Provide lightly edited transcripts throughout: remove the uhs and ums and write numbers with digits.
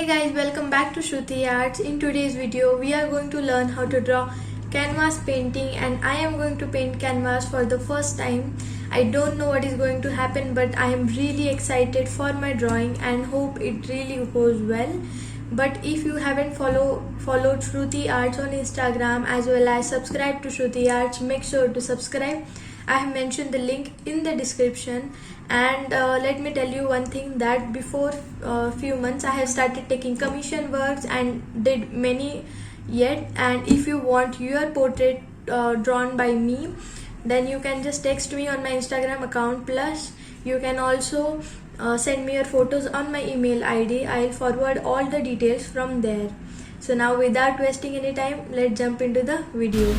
Guys, welcome back to Shruti Arts. In today's video we are going to learn how to draw canvas painting, and I am going to paint canvas for the first time. I don't know what is going to happen, but I am really excited for my drawing and hope it really goes well. But if you haven't followed Shruti Arts on Instagram as well as subscribe to Shruti Arts, make sure to subscribe. I have mentioned the link in the description. And let me tell you one thing, that before few months I have started taking commission works and did many yet. And if you want your portrait drawn by me, then you can just text me on my Instagram account. Plus you can also send me your photos on my email ID. I'll forward all the details from there. So now, without wasting any time, let's jump into the video.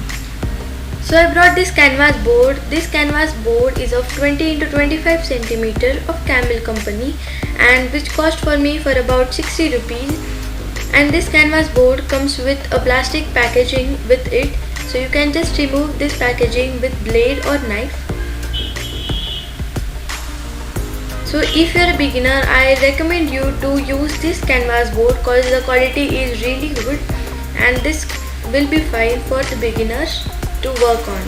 So I brought this canvas board. This canvas board is of 20 into 25 centimeter of Camel company, and which cost for me for about 60 rupees. And this canvas board comes with a plastic packaging with it, so you can just remove this packaging with blade or knife. So if you are a beginner, I recommend you to use this canvas board because the quality is really good, and this will be fine for the beginners to work on.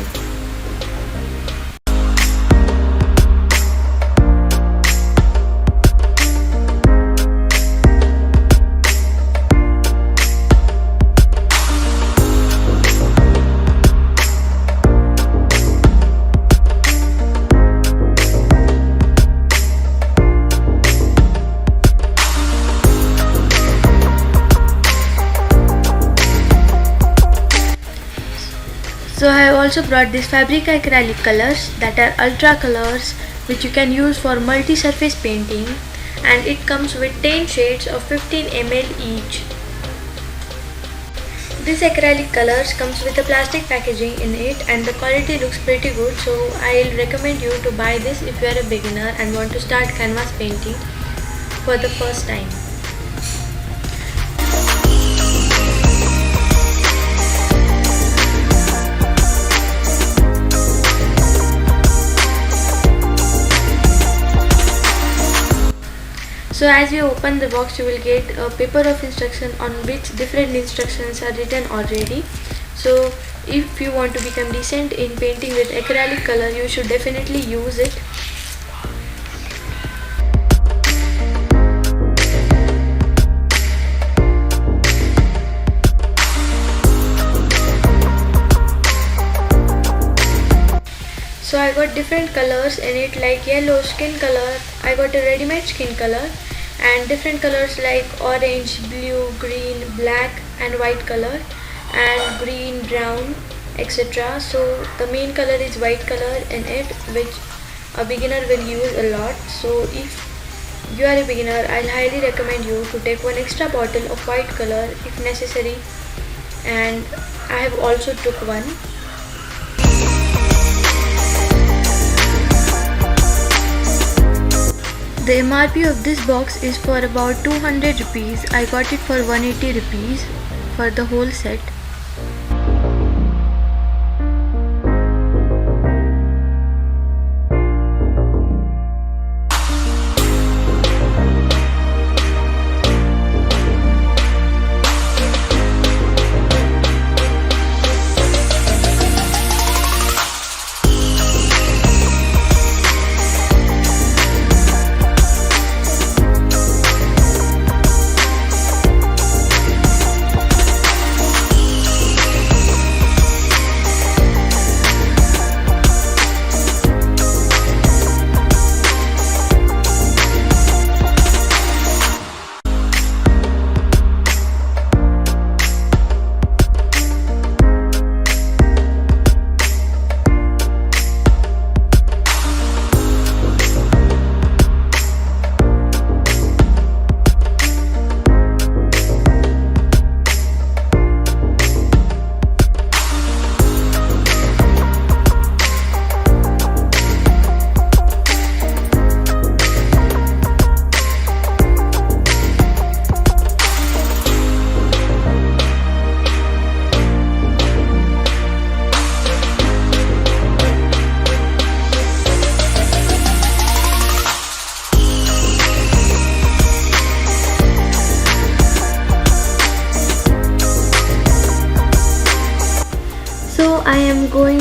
So I have also brought this Fabrica acrylic colors that are ultra colors, which you can use for multi-surface painting, and it comes with 10 shades of 15 ml each. This acrylic colors comes with a plastic packaging in it, and the quality looks pretty good, so I'll recommend you to buy this if you are a beginner and want to start canvas painting for the first time. So as you open the box, you will get a paper of instruction on which different instructions are written already. So if you want to become decent in painting with acrylic color, you should definitely use it. So I got different colors in it, like yellow skin color, I got a ready-made skin color, and different colors like orange, blue, green, black and white color, and green, brown, etc. So the main color is white color in it, which a beginner will use a lot. So if you are a beginner, I'll highly recommend you to take one extra bottle of white color if necessary, and I have also took one. The MRP of this box is for about 200 rupees. I got it for 180 rupees for the whole set.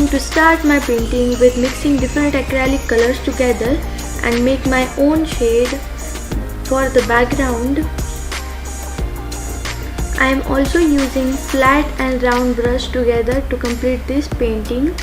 to start my painting with mixing different acrylic colors together and make my own shade for the background. I am also using flat and round brush together to complete this painting.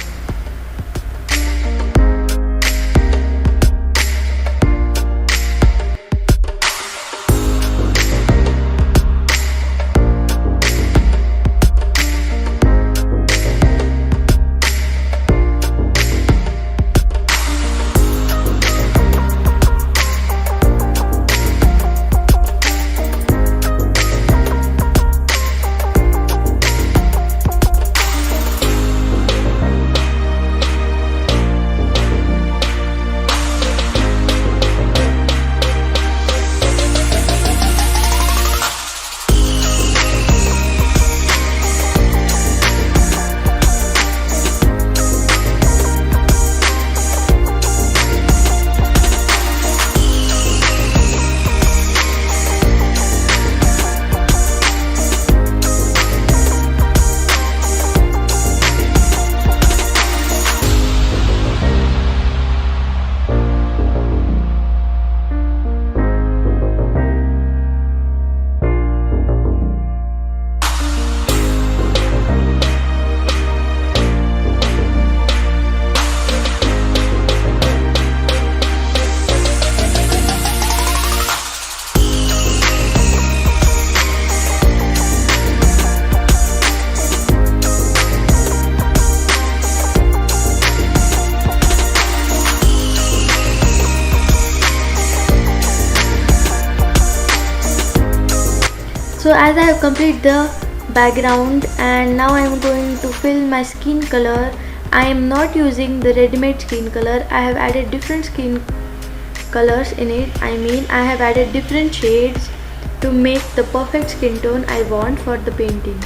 So as I have completed the background and now I am going to fill my skin color. I am not using the ready-made skin color. I have added different skin colors in it. I have added different shades to make the perfect skin tone I want for the painting.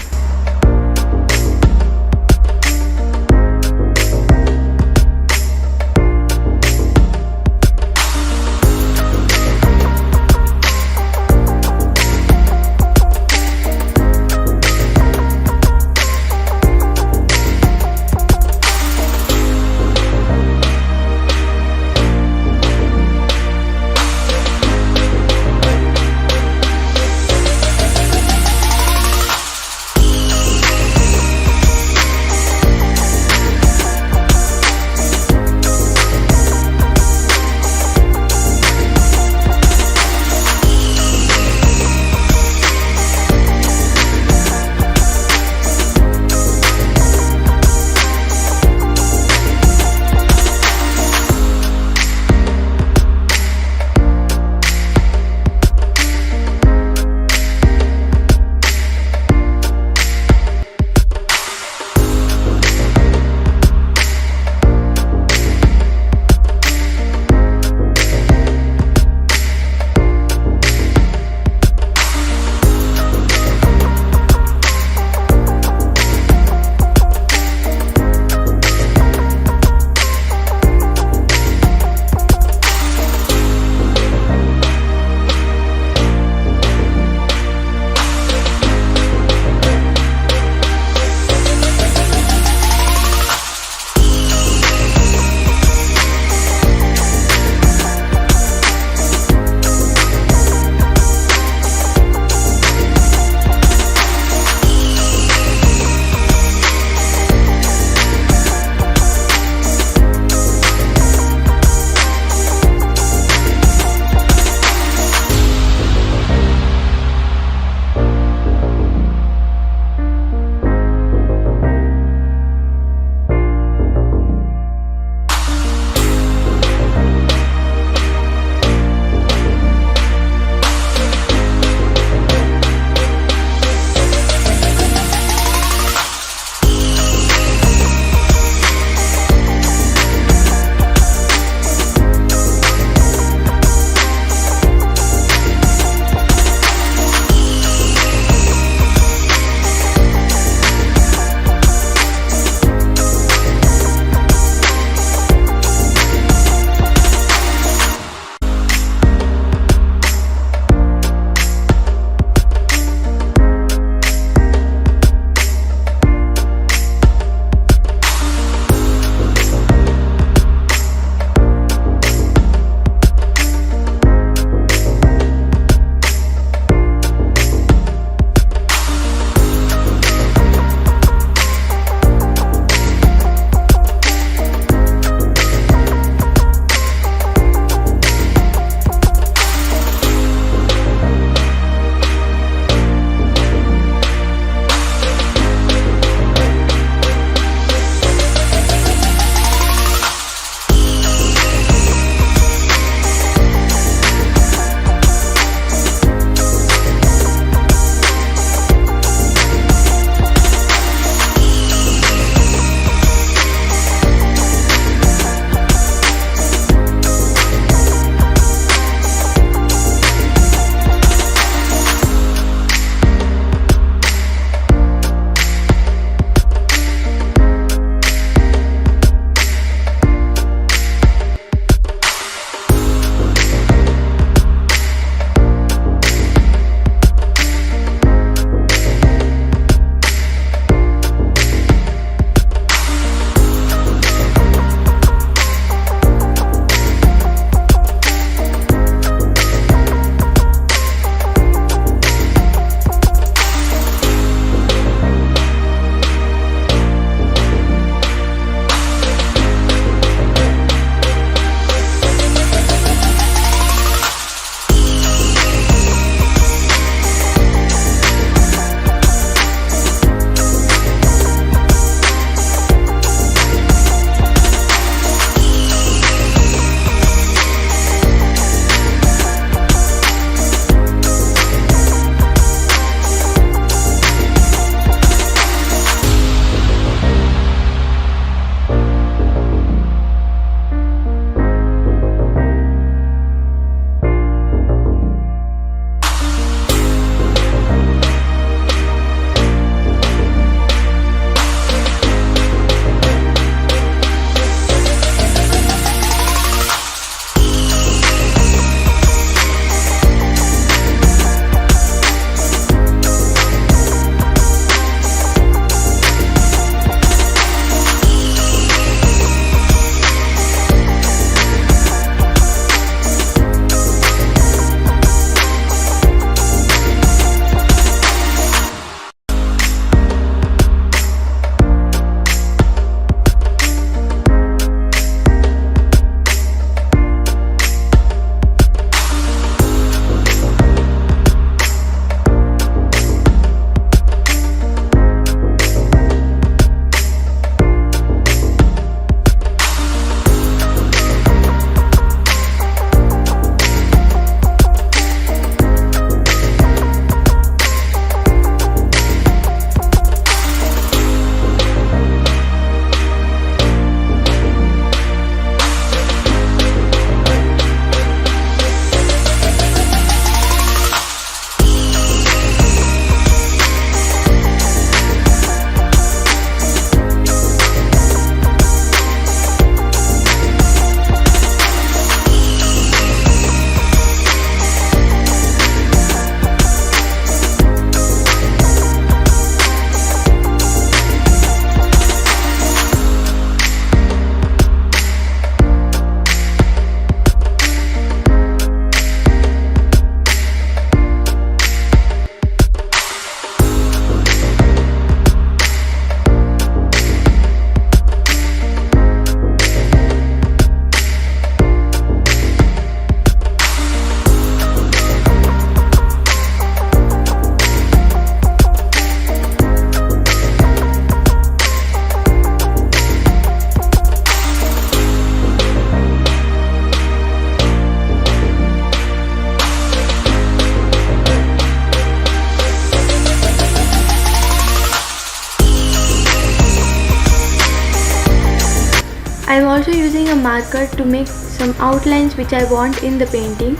marker to make some outlines which I want in the painting.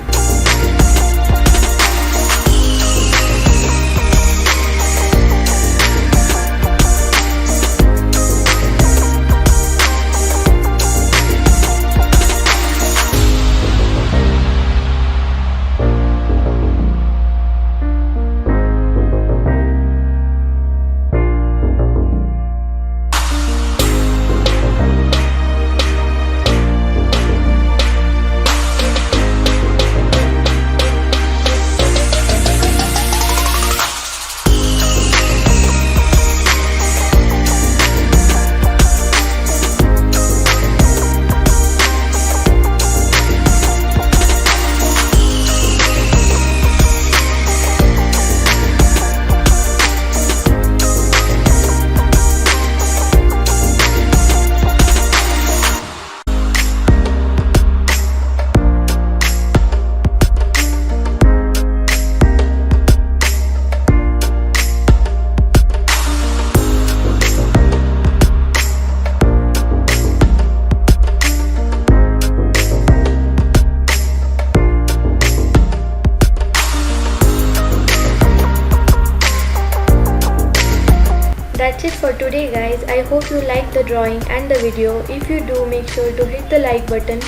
That's it for today guys. I hope you liked the drawing and the video. If you do, make sure to hit the like button,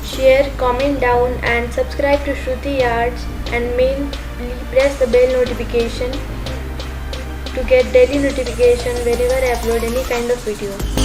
share, comment down and subscribe to Shruti Arts, and mainly press the bell notification to get daily notification whenever I upload any kind of video.